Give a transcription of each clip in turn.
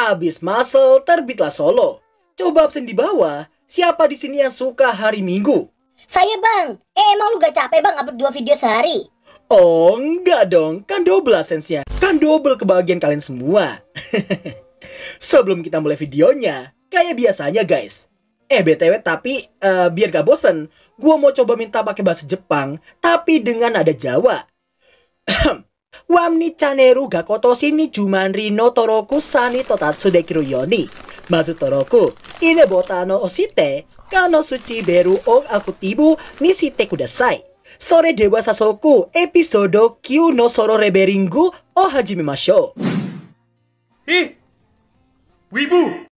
Habis muscle, terbitlah solo. Coba absen di bawah. Siapa di sini yang suka hari Minggu? Saya bang. Emang lu gak capek bang upload 2 video sehari? Oh enggak dong, kan double AdSense-nya. Kan double kebahagiaan kalian semua. Sebelum kita mulai videonya, kayak biasanya guys. BTW tapi biar gak bosen, gua mau coba minta pakai bahasa Jepang, tapi dengan nada Jawa. Wamni chaneru ga kotoshi ni jumanri no toroku sani totatsu dekiru yoni. Mazu toroku, ine botan o oshite, kano suchi beru o akutibu ni shite kudasai. Sore dewa sasoku, episodo Q no soro reberingu o hajimemashou. Ih, wibu!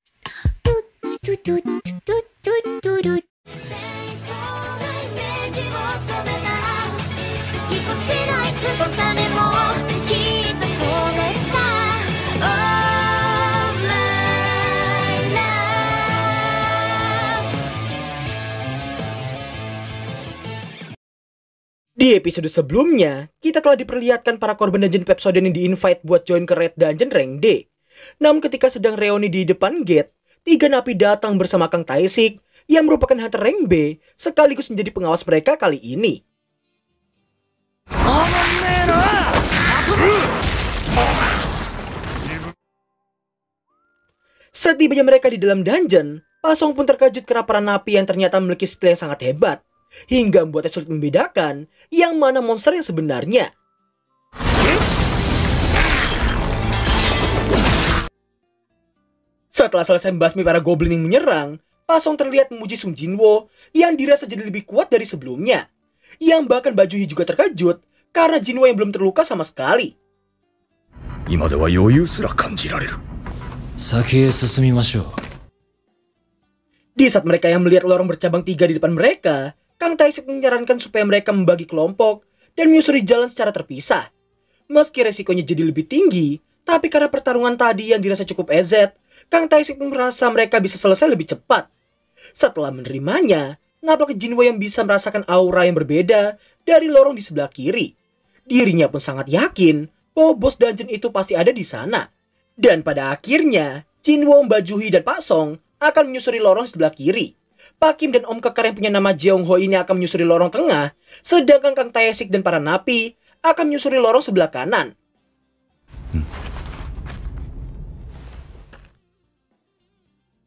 Di episode sebelumnya, kita telah diperlihatkan para korban Dungeon Pepsodent yang di-invite buat join ke Red Dungeon Rank D. Namun ketika sedang reuni di depan gate, 3 napi datang bersama Kang Taesik yang merupakan hunter rank B sekaligus menjadi pengawas mereka kali ini. Setibanya mereka di dalam dungeon, Pasong pun terkejut karena para napi yang ternyata memiliki skill yang sangat hebat, hingga membuatnya sulit membedakan yang mana monster yang sebenarnya. Setelah selesai membasmi para goblin yang menyerang, Pasong terlihat memuji Sung Jinwo yang dirasa jadi lebih kuat dari sebelumnya. Yang bahkan Bajuhi juga terkejut karena Jinwo yang belum terluka sama sekali. Di saat mereka yang melihat lorong bercabang 3 di depan mereka, Kang Taesik menyarankan supaya mereka membagi kelompok dan menyusuri jalan secara terpisah. Meski resikonya jadi lebih tinggi, tapi karena pertarungan tadi yang dirasa cukup EZ, Kang Taesik merasa mereka bisa selesai lebih cepat. Setelah menerimanya, nampak Jinwo yang bisa merasakan aura yang berbeda dari lorong di sebelah kiri. Dirinya pun sangat yakin bahwa bos dungeon itu pasti ada di sana. Dan pada akhirnya, Jinwo, Mbak Juhi, dan Pak Song akan menyusuri lorong sebelah kiri. Pak Kim dan Om Kekar yang punya nama Jeong Ho ini akan menyusuri lorong tengah, sedangkan Kang Taesik dan para napi akan menyusuri lorong sebelah kanan.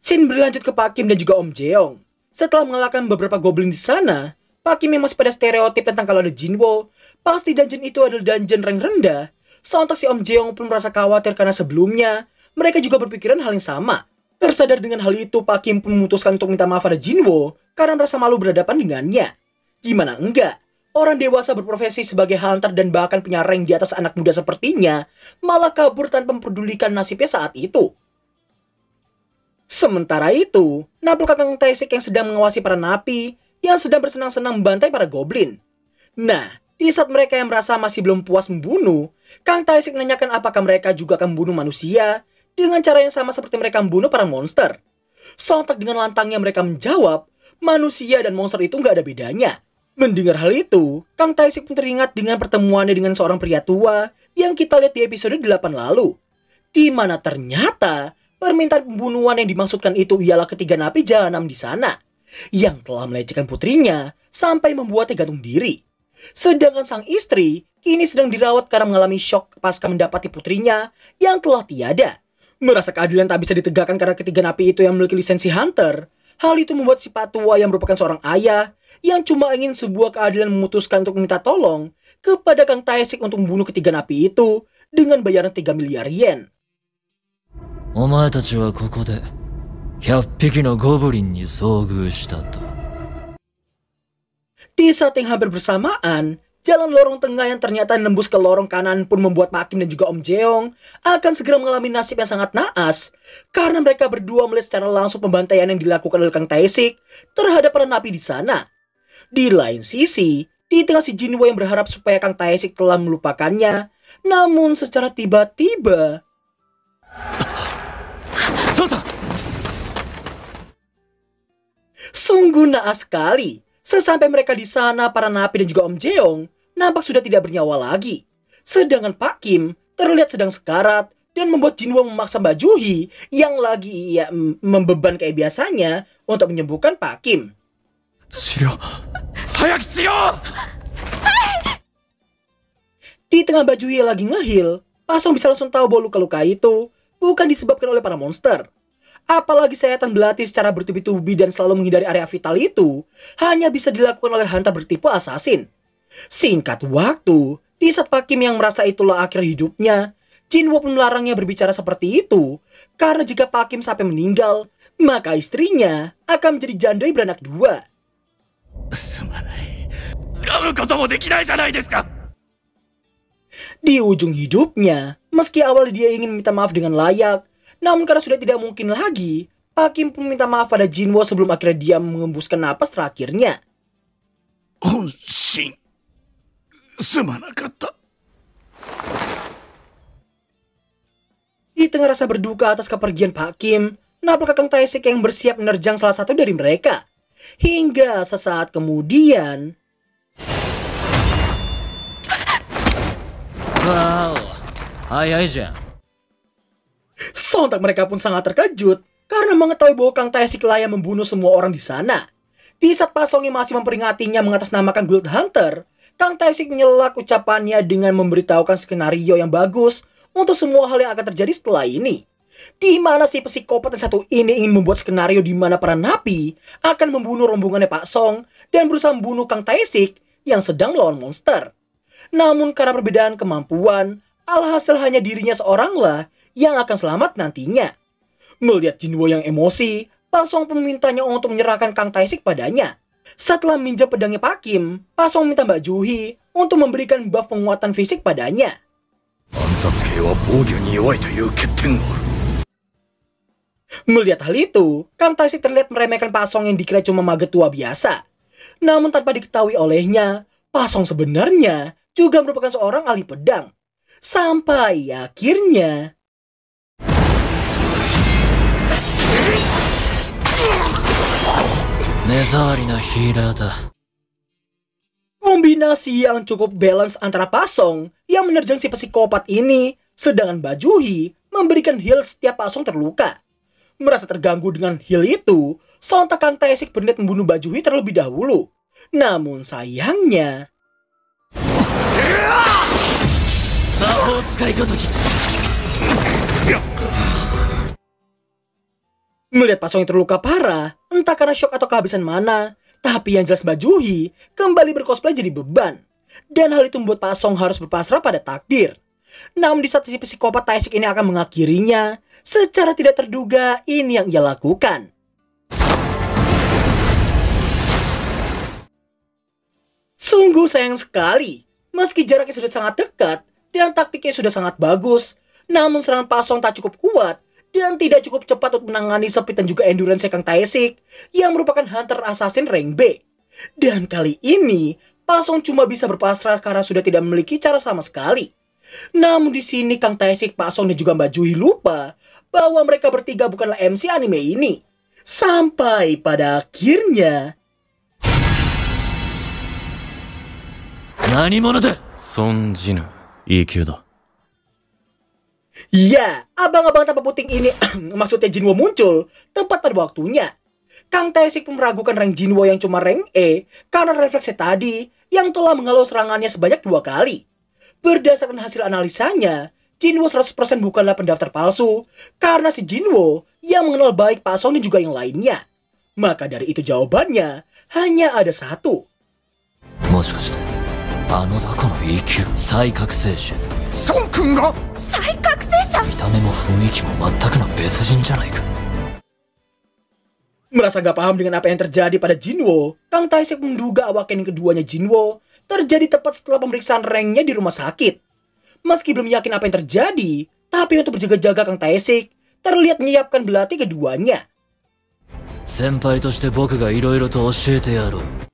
Scene berlanjut ke Pak Kim dan juga Om Jeong. Setelah mengalahkan beberapa goblin di sana, Pak Kim yang masih pada stereotip tentang kalau ada Jinwo, pasti dungeon itu adalah dungeon rank rendah. Sontak si Om Jeong pun merasa khawatir karena sebelumnya mereka juga berpikiran hal yang sama. Tersadar dengan hal itu, Pak Kim pun memutuskan untuk minta maaf pada Jinwo karena merasa malu berhadapan dengannya. Gimana enggak? Orang dewasa berprofesi sebagai hunter dan bahkan punya rank di atas anak muda sepertinya malah kabur tanpa memperdulikan nasibnya saat itu. Sementara itu, nampak Kang Taesik yang sedang mengawasi para napi yang sedang bersenang-senang membantai para goblin. Nah, di saat mereka yang merasa masih belum puas membunuh, Kang Taesik menanyakan apakah mereka juga akan membunuh manusia dengan cara yang sama seperti mereka membunuh para monster. Sontak dengan lantangnya mereka menjawab, manusia dan monster itu nggak ada bedanya. Mendengar hal itu, Kang Taesik pun teringat dengan pertemuannya dengan seorang pria tua yang kita lihat di episode 8 lalu. Di mana ternyata permintaan pembunuhan yang dimaksudkan itu ialah ketiga napi jahanam di sana yang telah melecehkan putrinya sampai membuatnya gantung diri. Sedangkan sang istri kini sedang dirawat karena mengalami shock pasca mendapati putrinya yang telah tiada. Merasa keadilan tak bisa ditegakkan karena ketiga napi itu yang memiliki lisensi hunter. Hal itu membuat si Patua yang merupakan seorang ayah yang cuma ingin sebuah keadilan memutuskan untuk meminta tolong kepada Kang Taesik untuk membunuh ketiga napi itu dengan bayaran 3 miliar yen. Di saat yang hampir bersamaan, jalan lorong tengah yang ternyata nembus ke lorong kanan pun membuat Pak Kim dan juga Om Jeong akan segera mengalami nasib yang sangat naas karena mereka berdua melihat secara langsung pembantaian yang dilakukan oleh Kang Taesik terhadap para napi di sana. Di lain sisi, di tengah si Jinwo yang berharap supaya Kang Taesik telah melupakannya, namun secara tiba-tiba sungguh naas sekali. Sesampai mereka di sana, para napi dan juga Om Jeong nampak sudah tidak bernyawa lagi. Sedangkan Pak Kim terlihat sedang sekarat dan membuat Jinwo memaksa Mbak Juhi yang lagi membeban kayak biasanya untuk menyembuhkan Pak Kim. 治療早く治療 Di tengah Mbak Juhi lagi ngehil, Pak Song bisa langsung tahu bahwa luka-luka itu bukan disebabkan oleh para monster. Apalagi sayatan belati secara bertubi-tubi dan selalu menghindari area vital itu hanya bisa dilakukan oleh hunter bertipe assassin. Singkat waktu, di saat Pak Kim yang merasa itulah akhir hidupnya, Jinwo pun melarangnya berbicara seperti itu, karena jika Pak Kim sampai meninggal, maka istrinya akan menjadi jandai beranak dua. すまない恨むこともできないじゃないですか Di ujung hidupnya, meski awal dia ingin minta maaf dengan layak, namun karena sudah tidak mungkin lagi, Pak Kim pun minta maaf pada Jinwo sebelum akhirnya dia mengembuskan napas terakhirnya. 本心すまなかった Di tengah rasa berduka atas kepergian Pak Kim, nampak Kakang Taesik yang bersiap menerjang salah satu dari mereka. Hingga sesaat kemudian, Wow, 早いじゃん。 sontak mereka pun sangat terkejut karena mengetahui bahwa Kang Taesik layak membunuh semua orang di sana. Di saat Pak Songi masih memperingatinya mengatasnamakan Guild Hunter, Kang Taesik menyelak ucapannya dengan memberitahukan skenario yang bagus untuk semua hal yang akan terjadi setelah ini. Di mana si psikopat yang satu ini ingin membuat skenario di mana para napi akan membunuh rombongannya Pak Song dan berusaha membunuh Kang Taesik yang sedang melawan monster. Namun karena perbedaan kemampuan, alhasil hanya dirinya seoranglah yang akan selamat nantinya. Melihat Jinwo yang emosi, Pak Song pun memintanya untuk menyerahkan Kang Taesik padanya. Setelah minjam pedangnya Pak Kim, Pak Song minta Mbak Juhi untuk memberikan buff penguatan fisik padanya. 暗殺系は防御に弱いという欠点がある Melihat hal itu, Kang Taesik terlihat meremehkan Pak Song yang dikira cuma mage tua biasa. Namun tanpa diketahui olehnya, Pak Song sebenarnya juga merupakan seorang ahli pedang. Sampai akhirnya... Kombinasi yang cukup balance antara Pak Song yang menerjang si psikopat ini, sedangkan Mbak Juhi memberikan heal setiap Pak Song terluka. Merasa terganggu dengan heal itu, sontak Kang Taesik berniat membunuh Mbak Juhi terlebih dahulu. Namun sayangnya... Melihat Pak Song yang terluka parah, entah karena shock atau kehabisan mana, tapi yang jelas Mbak Juhi kembali bercosplay jadi beban. Dan hal itu membuat Pak Song harus berpasrah pada takdir. Namun di saat si psikopat Taesik ini akan mengakhirinya, secara tidak terduga ini yang ia lakukan. Sungguh sayang sekali, meski jaraknya sudah sangat dekat dan taktiknya sudah sangat bagus, namun serangan Pak Song tak cukup kuat dan tidak cukup cepat untuk menangani speed dan juga endurance Kang Taesik yang merupakan hunter assassin rank B. Dan kali ini, Pak Song cuma bisa berpasrah karena sudah tidak memiliki cara sama sekali. Namun di sini Kang Taesik, Pak Song dan juga Mbak Juhi lupa bahwa mereka bertiga bukanlah MC anime ini. Sampai pada akhirnya... 何者だ。存じぬ。いい級だ。 Ya, abang-abang tanpa puting ini, maksudnya Jinwo muncul tepat pada waktunya. Kang Taesik pun meragukan rank Jinwo yang cuma rank E karena refleksnya tadi yang telah menghalau serangannya sebanyak 2 kali. Berdasarkan hasil analisanya, Jinwo 100% bukanlah pendaftar palsu karena si Jinwo yang mengenal baik Pak Song dan juga yang lainnya. Maka dari itu jawabannya hanya ada satu. もしかしてあの雑魚の E 級再覚醒者。孫君が再覚醒者。見た目も雰囲気も全くの別人じゃないか。 Merasa gak paham dengan apa yang terjadi pada Jinwo, Kang Taesik menduga awakening keduanya Jinwo terjadi tepat setelah pemeriksaan ranknya di rumah sakit. Meski belum yakin apa yang terjadi, tapi untuk berjaga-jaga Kang Taesik terlihat menyiapkan belati keduanya. 先輩として僕がいろいろと教えてやろう。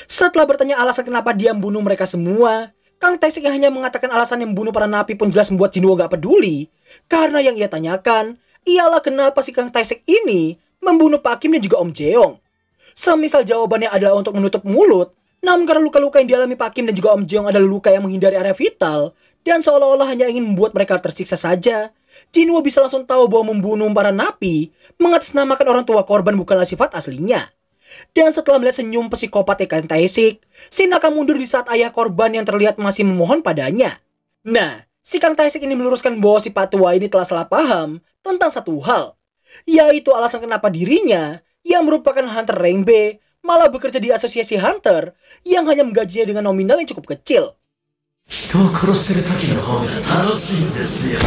Setelah bertanya alasan kenapa dia membunuh mereka semua, Kang Taesik hanya mengatakan alasan yang membunuh para napi pun jelas membuat Jinwo gak peduli. Karena yang ia tanyakan ialah kenapa si Kang Taesik ini membunuh Pak Kim dan juga Om Jeong. Semisal jawabannya adalah untuk menutup mulut, namun karena luka-luka yang dialami Pak Kim dan juga Om Jeong adalah luka yang menghindari area vital, dan seolah-olah hanya ingin membuat mereka tersiksa saja, Jinwo bisa langsung tahu bahwa membunuh para napi mengatasnamakan orang tua korban bukanlah sifat aslinya. Dan setelah melihat senyum psikopat Kang Tae-sik, Shin akan mundur di saat ayah korban yang terlihat masih memohon padanya. Nah, si Kang Tae-sik ini meluruskan bahwa si Pak Tua ini telah salah paham tentang satu hal, yaitu alasan kenapa dirinya yang merupakan hunter rank B malah bekerja di asosiasi hunter yang hanya menggajinya dengan nominal yang cukup kecil. 人を殺してる時の方が楽しいんですよ。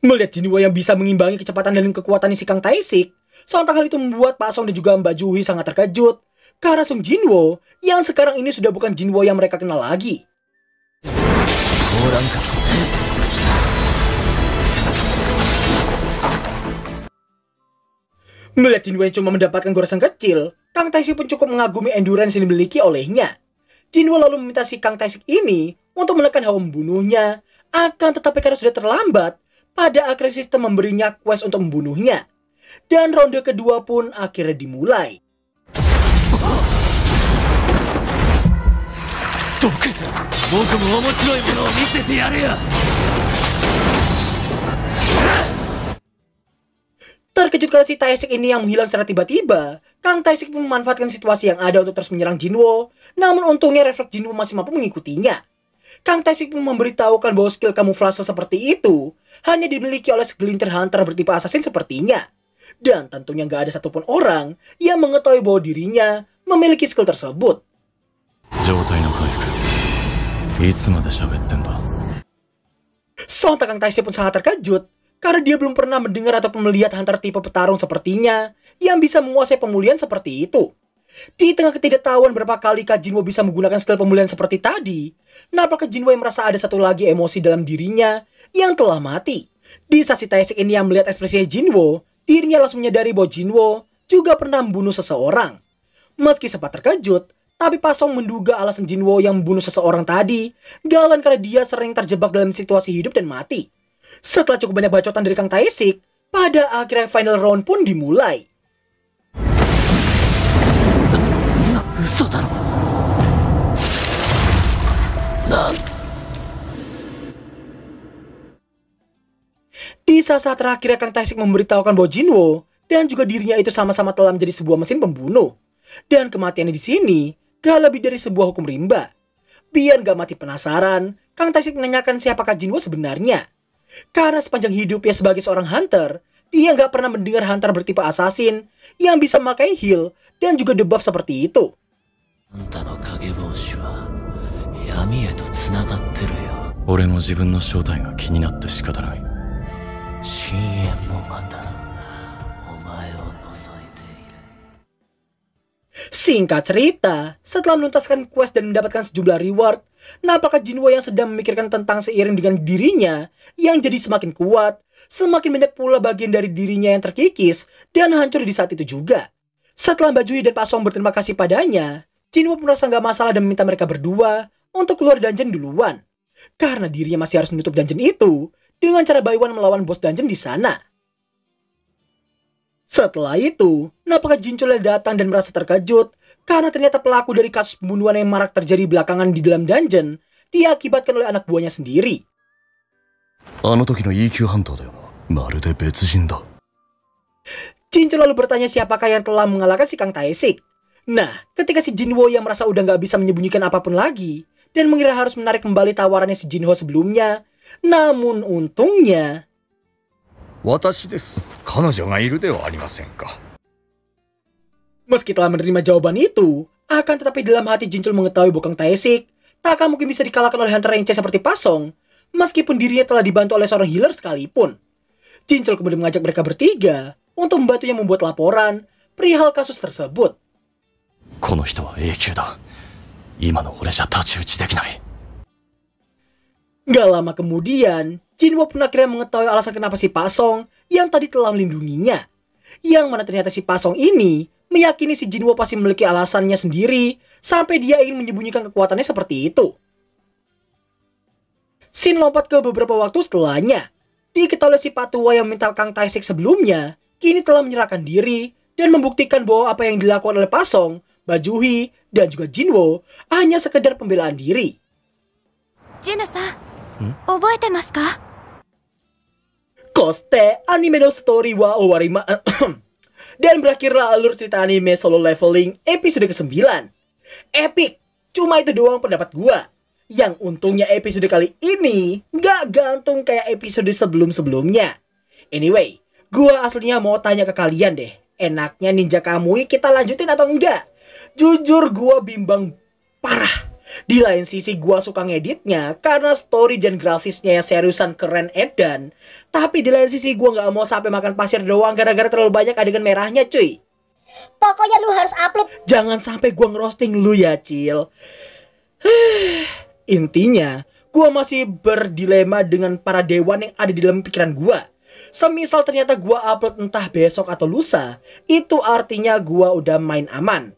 Melihat Jinwo yang bisa mengimbangi kecepatan dan kekuatan si Kang Tae-sik, sontak hal itu membuat Pak Song dan juga Mbak Juhi sangat terkejut karena Sung Jinwo yang sekarang ini sudah bukan Jinwo yang mereka kenal lagi. Melihat Jinwo yang cuma mendapatkan goresan kecil, Kang Tae-sik pun cukup mengagumi endurance yang dimiliki olehnya. Jinwo lalu meminta si Kang Tae-sik ini untuk menekan hawa membunuhnya, akan tetapi karena sudah terlambat, pada akhirnya sistem memberinya quest untuk membunuhnya. Dan ronde kedua pun akhirnya dimulai. Terkejut karena si Tae-sik ini yang menghilang secara tiba-tiba, Kang Tae-sik pun memanfaatkan situasi yang ada untuk terus menyerang Jinwo, namun untungnya refleks Jinwo masih mampu mengikutinya. Kang Tae-sik pun memberitahukan bahwa skill kamuflase seperti itu hanya dimiliki oleh segelintir hunter bertipe assassin sepertinya. Dan tentunya nggak ada satupun orang yang mengetahui bahwa dirinya memiliki skill tersebut. Sontak Kang Tae-sik pun sangat terkejut karena dia belum pernah mendengar ataupun melihat hunter tipe petarung sepertinya yang bisa menguasai pemulihan seperti itu. Di tengah ketidaktahuan berapa kali Kak Jinwo bisa menggunakan skill pemulihan seperti tadi, nampaknya Jinwo yang merasa ada satu lagi emosi dalam dirinya yang telah mati. Di saat si Tae-sik ini yang melihat ekspresinya Jinwo, dirinya langsung menyadari bahwa Jinwo juga pernah membunuh seseorang. Meski sempat terkejut, tapi Pak Song menduga alasan Jinwo yang membunuh seseorang tadi galan karena dia sering terjebak dalam situasi hidup dan mati. Setelah cukup banyak bacotan dari Kang Tae-sik, pada akhirnya final round pun dimulai. Di saat terakhir Kang Tae-sik memberitahukan bahwa Jinwo dan juga dirinya itu sama-sama telah menjadi sebuah mesin pembunuh. Dan kematiannya di sini gak lebih dari sebuah hukum rimba. Biar gak mati penasaran, Kang Tae-sik menanyakan siapakah Jinwo sebenarnya. Karena sepanjang hidupnya sebagai seorang hunter, dia gak pernah mendengar hunter bertipe assassin yang bisa memakai heal dan juga debuff seperti itu. あんたの影帽子は闇へとつながってるよ。俺も自分の正体が気になって仕方ない。深淵もまたお前を覗いている。 Singkat cerita, setelah menuntaskan quest dan mendapatkan sejumlah reward, nampaknya Jinwo yang sedang memikirkan tentang seiring dengan dirinya yang jadi semakin kuat, semakin banyak pula bagian dari dirinya yang terkikis dan hancur di saat itu juga. Setelah Mbak Juhi dan Pak Song berterima kasih padanya, Jinwo merasa nggak masalah dan meminta mereka berdua untuk keluar dungeon duluan. Karena dirinya masih harus menutup dungeon itu dengan cara buy one melawan bos dungeon di sana. Setelah itu, nampaknya Jinchul datang dan merasa terkejut karena ternyata pelaku dari kasus pembunuhan yang marak terjadi belakangan di dalam dungeon diakibatkan oleh anak buahnya sendiri. あの時の EQ ハンターだよな。まるで別人だ。 Jinchul lalu bertanya siapakah yang telah mengalahkan si Kang Tae-sik. Nah, ketika si Jinwo yang merasa udah nggak bisa menyembunyikan apapun lagi dan mengira harus menarik kembali tawarannya si Jinho sebelumnya, namun untungnya 私です。彼女がいるではありませんか。 meski telah menerima jawaban itu, akan tetapi dalam hati Jinchul mengetahui bahwa Kang Tae-sik tak akan mungkin bisa dikalahkan oleh hunter yang seperti Pak Song, meskipun dirinya telah dibantu oleh seorang healer sekalipun. Jinchul kemudian mengajak mereka bertiga untuk membantunya membuat laporan perihal kasus tersebut. この人は永久だ。今の俺じゃ太刀打ちできない。 Gak lama kemudian, Jinwo pun akhirnya mengetahui alasan kenapa si Pak Song yang tadi telah melindunginya. Yang mana ternyata si Pak Song ini meyakini si Jinwo pasti memiliki alasannya sendiri sampai dia ingin menyembunyikan kekuatannya seperti itu. Scene lompat ke beberapa waktu setelahnya. Diketahui si Pak Tua yang minta Kang Tae-sik sebelumnya kini telah menyerahkan diri dan membuktikan bahwa apa yang dilakukan oleh Pak Song Bajuhi, dan juga Jinwo hanya sekedar pembelaan diri. ジュヌさん、覚えてますか？ Koste anime no story wa owarima. Dan berakhirlah alur cerita anime Solo Leveling episode ke-9. Epic, cuma itu doang pendapat gua. Yang untungnya episode kali ini gak gantung kayak episode sebelum-sebelumnya. Anyway, gua aslinya mau tanya ke kalian deh. Enaknya Ninja Kamui kita lanjutin atau enggak? Jujur gua bimbang parah. Di lain sisi gua suka ngeditnya karena story dan grafisnya yang seriusan keren edan. Tapi di lain sisi gua gak mau sampai makan pasir doang gara-gara terlalu banyak adegan merahnya cuy. Pokoknya lu harus upload. Jangan sampai gua ngerosting lu ya Cil. Intinya, gua masih berdilema dengan para dewan yang ada di dalam pikiran gua. Semisal ternyata gua upload entah besok atau lusa, itu artinya gua udah main aman.